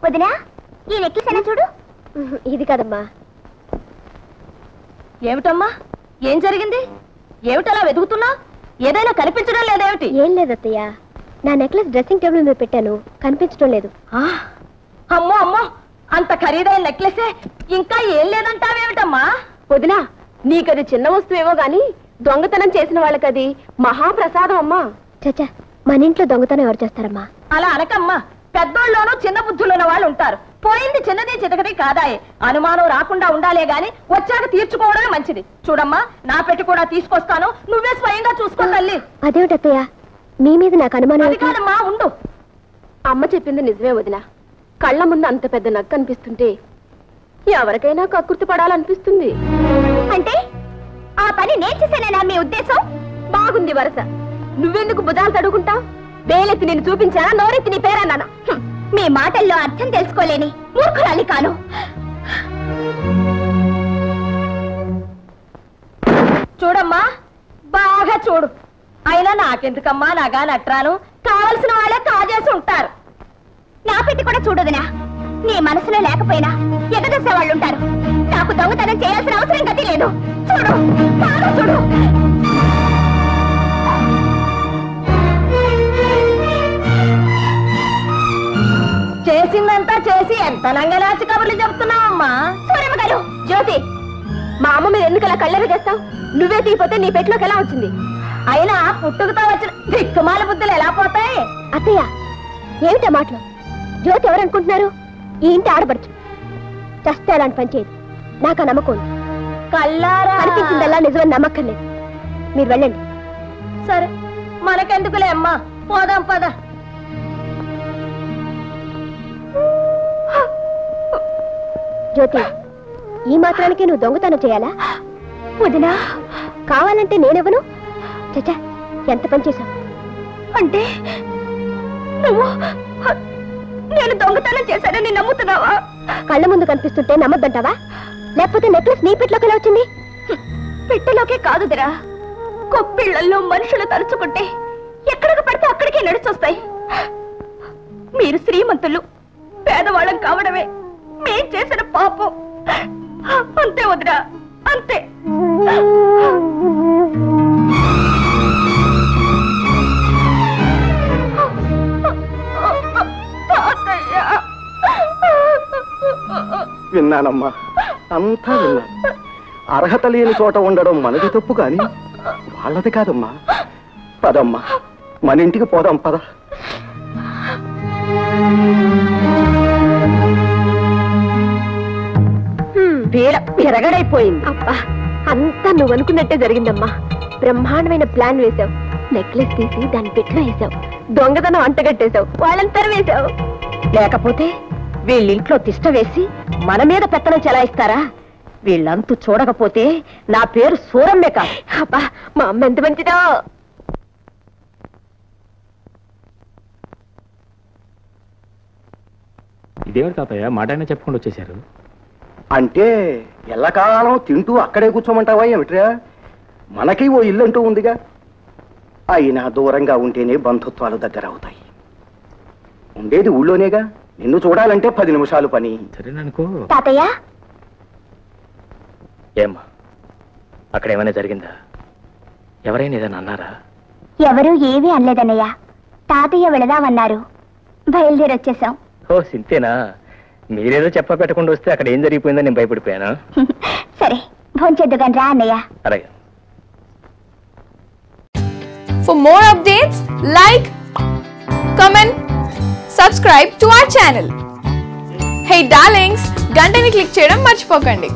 వదినా ఈ నెక్లెస్ అయినా చూడు. ఇది కదమ్మా. ఏమిటమ్మా, ఏం జరిగింది? ఏమిటలా వెతుకుతున్నా? ఏదైనా కనిపించడం లేదేమిటి? ఏం లేదు అత్తయ్య, నా నెక్లెస్ డ్రెస్సింగ్ టేబుల్ మీద పెట్టాను, కనిపించడం లేదు. అమ్మో అమ్మో, అంత ఖరీదైన నెక్లెసే ఇంకా ఏం లేదంటావేమిటమ్మా? వదినా, నీకది చిన్న వస్తువేమో గాని దొంగతనం చేసిన వాళ్ళకది మహాప్రసాదం అమ్మా. చచ్చా, మన ఇంట్లో దొంగతనం ఎవరు చేస్తారమ్మా? అలా అనకమ్మా, పెద్దోళ్ళలోనూ చిన్న బుద్ధులున్న వాళ్ళు ఉంటారు. పోయింది చిన్నది చితకది కాదాయే. అనుమానం రాకుండా ఉండాలే గాని వచ్చాక తీర్చుకోవడమే మంచిది. చూడమ్మా, నా పెట్టి కూడా తీసుకొస్తాను, నువ్వే స్వయంగా చూసుకో తల్లి. అదేమిటత్తయ్య, మీ మీద నాకు అనుమానం. అది కాదమ్మా, ఉండు. అమ్మ చెప్పింది నిజమే వదినా. కళ్ళ ముందు అంత పెద్ద నక్క అనిపిస్తుంటే ఎవరికైనా కక్కుర్తి పడాలనిపిస్తుంది. అంటే ఆ పని నేను చేశానేనా మీ ఉద్దేశం? బాగుంది వరస. నువ్వెందుకు బుధాలు తడుకుంటావు? వేలెత్తి నేను చూపించానా, నోరెత్తి నీ పేరన్నానా? మీ మాటల్లో అర్థం తెలుసుకోలేని మూర్ఖురాలి కాను. చూడమ్మా, బాగా చూడు. అయినా నాకెందుకమ్మా నగా నట్రాను? కావలసిన వాళ్ళే కాజేసి ఉంటారు. నా పెట్టి కూడా చూడదునా. నీ మనసులో లేకపోయినా ఎగదొసే వాళ్ళు ఉంటారు. నాకు దొంగతనం చేయాల్సిన అవసరం గతి లేదు. చూడు, బాగా చూడు. చేసిందంతా చేసి ఎంత నంగనాచి కబుర్లు చెప్తున్నావమ్మా? సూరమ్మ గారు, జ్యోతి, మా అమ్మ మీద ఎందుకు అలా కళ్ళెర చేస్తావు? నువ్వే తీయపోతే నీ పెట్టులోకి ఎలా వచ్చింది? అయినా పుట్టుకతో వచ్చిన దిక్కుమాల బుద్ధులు ఎలా పోతాయి? అత్తయ్య, ఏమిటా మాటలు? జ్యోతి ఎవరనుకుంటున్నారు? ఈ ఇంటి ఆడపడుచు. చస్తే అలాంటి పని చేయదు. నాకు ఆ నమ్మకం ఉంది. కల్లారా అనిపించిందల్లా నిజమని నమ్మక్కర్లేదు. మీరు వెళ్ళండి. సరే, మనకెందుకులే అమ్మా, పోదాం పద. జ్యోతి, ఈ మాత్రానికి నువ్వు దొంగతనం చేయాలా? వదినా, కావాలంటే నేనెవను? చచ్చా, ఎంత పని చేశావు? అంటే నువ్వు నేను దొంగతనం చేశానని నమ్ముతున్నావా? కళ్ళ ముందు కనిపిస్తుంటే నమ్మద్దంటావా? లేకపోతే నెక్లెస్ నీ పెట్లోకి ఎలా వచ్చింది? పెట్టెలోకే కాదుదిరా, కొప్పిళ్లల్లో మనుషులు తలుచుకుంటే ఎక్కడికి పడితే అక్కడికే నడిచొస్తాయి. మీరు శ్రీమంతులు, పేదవాళ్ళం కావడమే మేం చేసిన పాపం. అంతే వదిరా, అంతే. విన్నానమ్మా, అంతా విన్నాను. అర్హత లేని చోట ఉండడం మనది తప్పు కాని వాళ్ళది కాదమ్మా. పదమ్మా, మన ఇంటికి పోదాం పద. విరగడైపోయింది. అబ్బా, అంతా నువ్వు అనుకున్నట్టే జరిగిందమ్మా. బ్రహ్మాండమైన ప్లాన్ వేశావు. నెక్లెస్ తీసి దాని పెట్లో వేసావు. దొంగతనం అంటగట్టేశావు. వాళ్ళంతా వేశావు. లేకపోతే వీళ్ళింట్లో తిష్ట వేసి మన మీద పెత్తనం చెలాయిస్తారా? వీళ్ళంతూ చూడకపోతే నా పేరు సూరమ్మే కాదు. అబ్బా, మా అమ్మ ఎంత మంచిదో. ఇదేమిటి తాతయ్య, మాట అయినా చెప్పకుండా వచ్చేసారు? అంటే ఎల్లకాలం తింటూ అక్కడే కూర్చోమంటావా ఏమిట్రా? మనకి ఓ ఇల్లు అంటూ ఉందిగా. అయినా దూరంగా ఉంటేనే బంధుత్వాలు దగ్గర అవుతాయి. ఉండేది ఊళ్ళోనేగా. నిన్ను చూడాలంటే 10 నిమిషాలు పని. సరేననుకో. తాతయ్య, ఏమ్మా, అక్కడ ఏమైనా జరిగిందా? ఎవరైనా ఏదైనా అన్నారా? ఎవరూ ఏమీ అనలేదన్నయ్య. తాతయ్య వెళదామన్నారు, బయలుదేరి వచ్చేసాం. ఓ సింతేనా? మీరేదో చెప్ప పెట్టకుండా వస్తే అక్కడ ఏం జరిగిపోయిందో నేను భయపడిపోయాను. సరే, భోంచేద్దుగాని రా అన్నయ్య. అలాగే. For more updates, like, comment, subscribe to our channel. Hey darlings, గంటని click చేయడం మర్చిపోకండి.